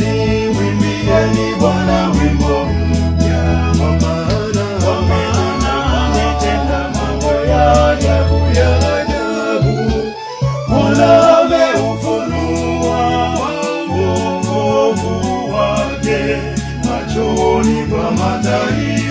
Mwimbieni Bwana wimbo mpya, kwa maana ametenda mambo ya ajabu. Mola ameufunua wokovu wake machoni pa mataifa.